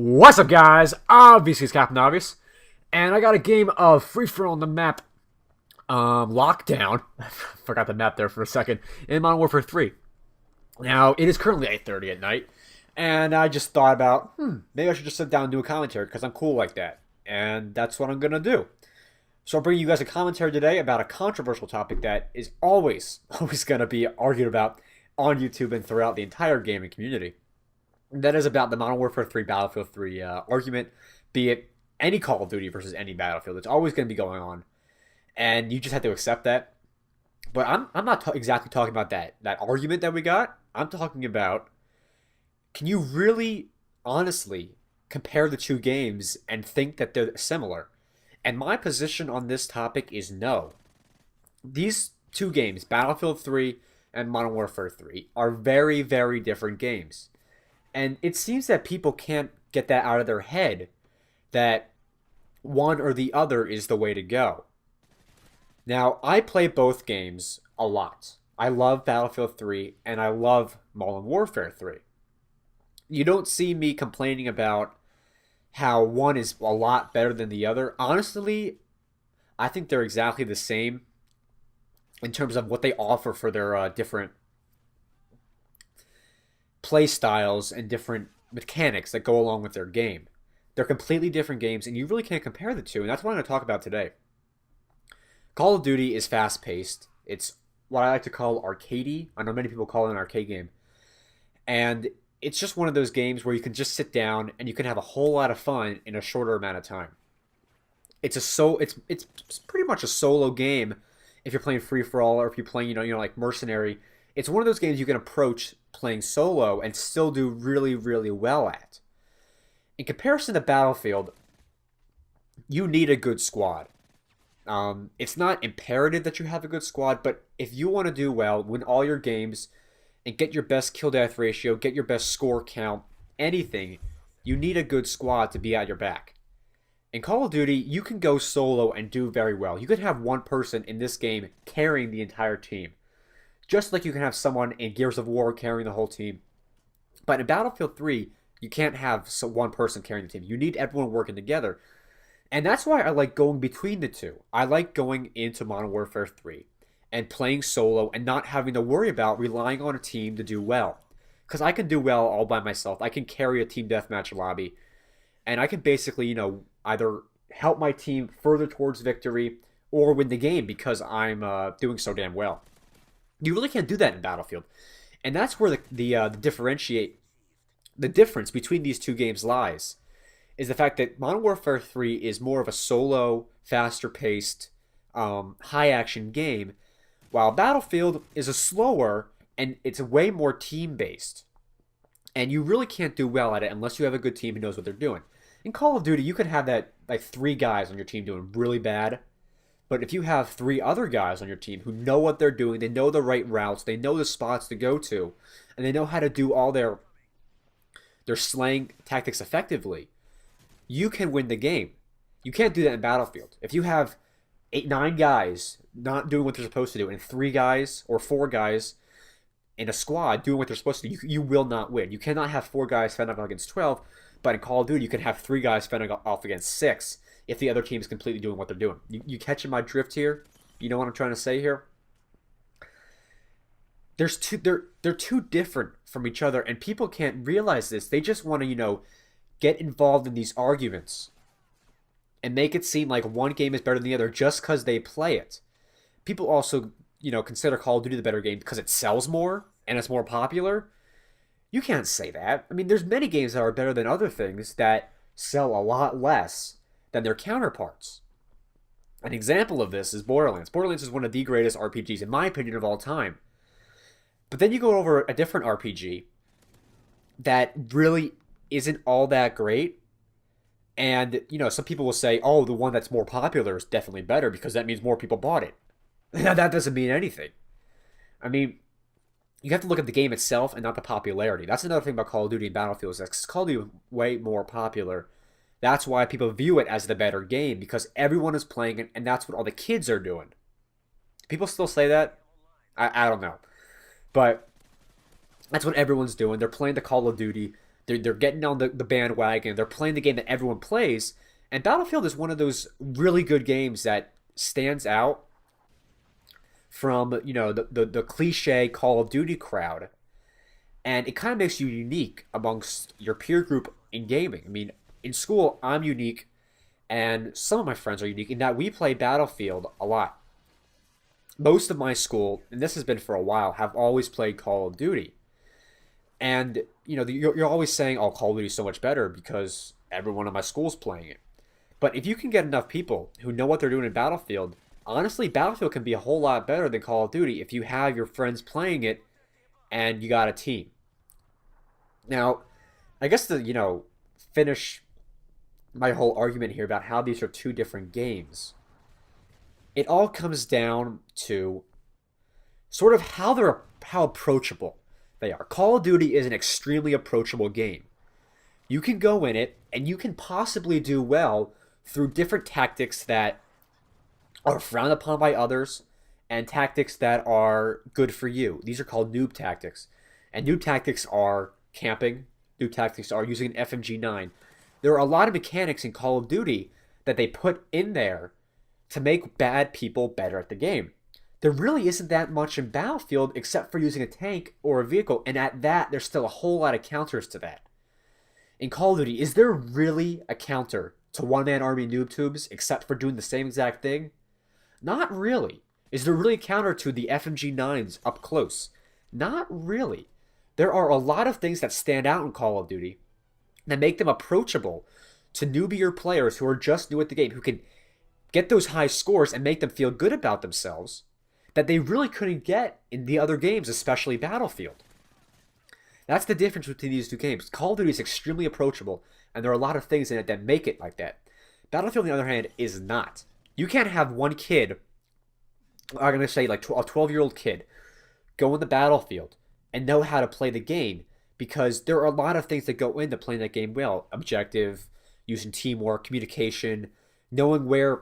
What's up, guys? Obviously, it's CaptainObviouzX, and I got a game of free-for-all on the map, Lockdown. Forgot the map there for a second, in Modern Warfare 3. Now, it is currently 8:30 at night, and I just thought about, maybe I should just sit down and do a commentary, because I'm cool like that. And that's what I'm going to do. So I'll bring you guys a commentary today about a controversial topic that is always going to be argued about on YouTube and throughout the entire gaming community. That is about the Modern Warfare 3 Battlefield 3 argument, be it any Call of Duty versus any Battlefield. It's always going to be going on, and you just have to accept that. But I'm not exactly talking about that argument that we got. I'm talking about, can you really, honestly, compare the two games and think that they're similar? And my position on this topic is no. These two games, Battlefield 3 and Modern Warfare 3, are very, very different games. And it seems that people can't get that out of their head that one or the other is the way to go. Now, I play both games a lot. I love Battlefield 3 and I love Modern Warfare 3. You don't see me complaining about how one is a lot better than the other. Honestly, I think they're exactly the same in terms of what they offer for their different play styles and different mechanics that go along with their game. They're completely different games, and you really can't compare the two, and that's what I'm going to talk about today. Call of Duty is fast-paced. It's what I like to call arcadey. I know many people call it an arcade game. And it's just one of those games where you can just sit down and you can have a whole lot of fun in a shorter amount of time. It's pretty much a solo game if you're playing free-for-all or if you're playing, like Mercenary. It's one of those games you can approach playing solo and still do really, really well at. In comparison to Battlefield, you need a good squad. It's not imperative that you have a good squad, but if you want to do well, win all your games, and get your best kill-death ratio, get your best score count, anything, you need a good squad to be at your back. In Call of Duty, you can go solo and do very well. You could have one person in this game carrying the entire team. Just like you can have someone in Gears of War carrying the whole team. But in Battlefield 3, you can't have one person carrying the team. You need everyone working together. And that's why I like going between the two. I like going into Modern Warfare 3 and playing solo and not having to worry about relying on a team to do well. Because I can do well all by myself. I can carry a team deathmatch lobby. And I can basically, either help my team further towards victory or win the game because I'm doing so damn well. You really can't do that in Battlefield. And that's where the difference between these two games lies, is the fact that Modern Warfare 3 is more of a solo, faster-paced, high-action game, while Battlefield is a slower, and it's way more team-based. And you really can't do well at it unless you have a good team who knows what they're doing. In Call of Duty, you can have that, like, 3 guys on your team doing really bad. But if you have 3 other guys on your team who know what they're doing, they know the right routes, they know the spots to go to, and they know how to do all their slang tactics effectively, you can win the game. You can't do that in Battlefield. If you have 9 guys not doing what they're supposed to do, and 3 guys or 4 guys in a squad doing what they're supposed to do, you will not win. You cannot have 4 guys fending off against 12, but in Call of Duty, you can have 3 guys fending off against 6 if the other team is completely doing what they're doing. You catching my drift here? You know what I'm trying to say here? They're too different from each other, and people can't realize this. They just want to, get involved in these arguments and make it seem like one game is better than the other just because they play it. People also, consider Call of Duty the better game because it sells more and it's more popular. You can't say that. I mean, there's many games that are better than other things that sell a lot less than their counterparts. An example of this is Borderlands. Borderlands is one of the greatest RPGs, in my opinion, of all time. But then you go over a different RPG that really isn't all that great. And, some people will say, oh, the one that's more popular is definitely better because that means more people bought it. That doesn't mean anything. I mean, you have to look at the game itself and not the popularity. That's another thing about Call of Duty and Battlefield. Because Call of Duty is way more popular. That's why people view it as the better game, because everyone is playing it, and that's what all the kids are doing. People still say that? I don't know. But that's what everyone's doing. They're playing the Call of Duty They're getting on the bandwagon. They're playing the game that everyone plays. And Battlefield is one of those really good games that stands out from, you know, the cliche Call of Duty crowd. And it kind of makes you unique amongst your peer group in gaming. I mean, in school, I'm unique, and some of my friends are unique in that we play Battlefield a lot. Most of my school, and this has been for a while, have always played Call of Duty. And, you know, you're always saying, oh, Call of Duty is so much better because everyone in my school's playing it. But if you can get enough people who know what they're doing in Battlefield, honestly, Battlefield can be a whole lot better than Call of Duty if you have your friends playing it and you got a team. Now, I guess to, you know, finish my whole argument here about how these are two different games, it all comes down to sort of how approachable they are. Call of Duty is an extremely approachable game. You can go in it and you can possibly do well through different tactics that are frowned upon by others and tactics that are good for you. These are called noob tactics. And noob tactics are camping. Noob tactics are using an FMG9. There are a lot of mechanics in Call of Duty that they put in there to make bad people better at the game. There really isn't that much in Battlefield except for using a tank or a vehicle, and at that, there's still a whole lot of counters to that. In Call of Duty, is there really a counter to one-man army noob tubes except for doing the same exact thing? Not really. Is there really a counter to the FMG9s up close? Not really. There are a lot of things that stand out in Call of Duty that make them approachable to newbier players who are just new at the game, who can get those high scores and make them feel good about themselves that they really couldn't get in the other games, especially Battlefield. That's the difference between these two games. Call of Duty is extremely approachable, and there are a lot of things in it that make it like that. Battlefield, on the other hand, is not. You can't have one kid, I'm going to say like a 12-year-old kid, go in the Battlefield and know how to play the game, because there are a lot of things that go into playing that game well. Objective, using teamwork, communication, knowing where,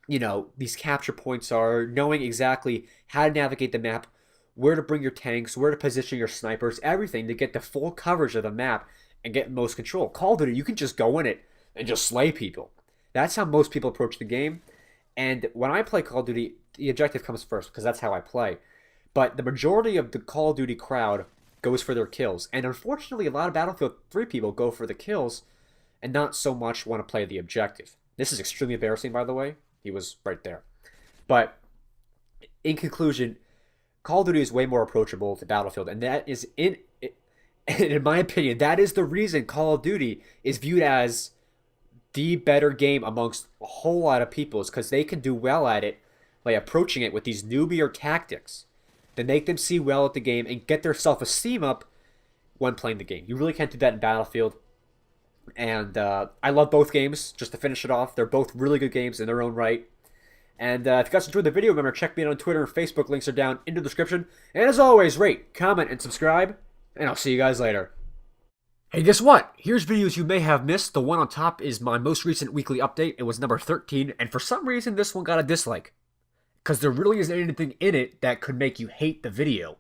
you know, these capture points are, knowing exactly how to navigate the map, where to bring your tanks, where to position your snipers, everything to get the full coverage of the map and get most control. Call of Duty, you can just go in it and just slay people. That's how most people approach the game. And when I play Call of Duty, the objective comes first because that's how I play. But the majority of the Call of Duty crowd goes for their kills. And unfortunately, a lot of Battlefield 3 people go for the kills and not so much want to play the objective. This is extremely embarrassing, by the way. He was right there. But in conclusion, Call of Duty is way more approachable to Battlefield. And that is, in my opinion, that is the reason Call of Duty is viewed as the better game amongst a whole lot of people, is because they can do well at it by approaching it with these newbier tactics that make them see well at the game and get their self-esteem up when playing the game. You really can't do that in Battlefield. And I love both games. Just to finish it off, they're both really good games in their own right. And if you guys enjoyed the video, remember, check me out on Twitter and Facebook. Links are down in the description. And as always, rate, comment, and subscribe. And I'll see you guys later. Hey, guess what? Here's videos you may have missed. The one on top is my most recent weekly update. It was number 13. And for some reason, this one got a dislike, because there really isn't anything in it that could make you hate the video.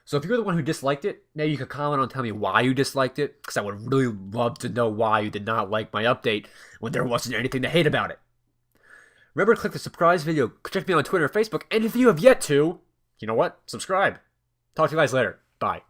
So if you're the one who disliked it, maybe you could comment on, tell me why you disliked it, because I would really love to know why you did not like my update when there wasn't anything to hate about it. Remember to click the surprise video, check me out on Twitter and Facebook, and if you have yet to, you know what? Subscribe. Talk to you guys later. Bye.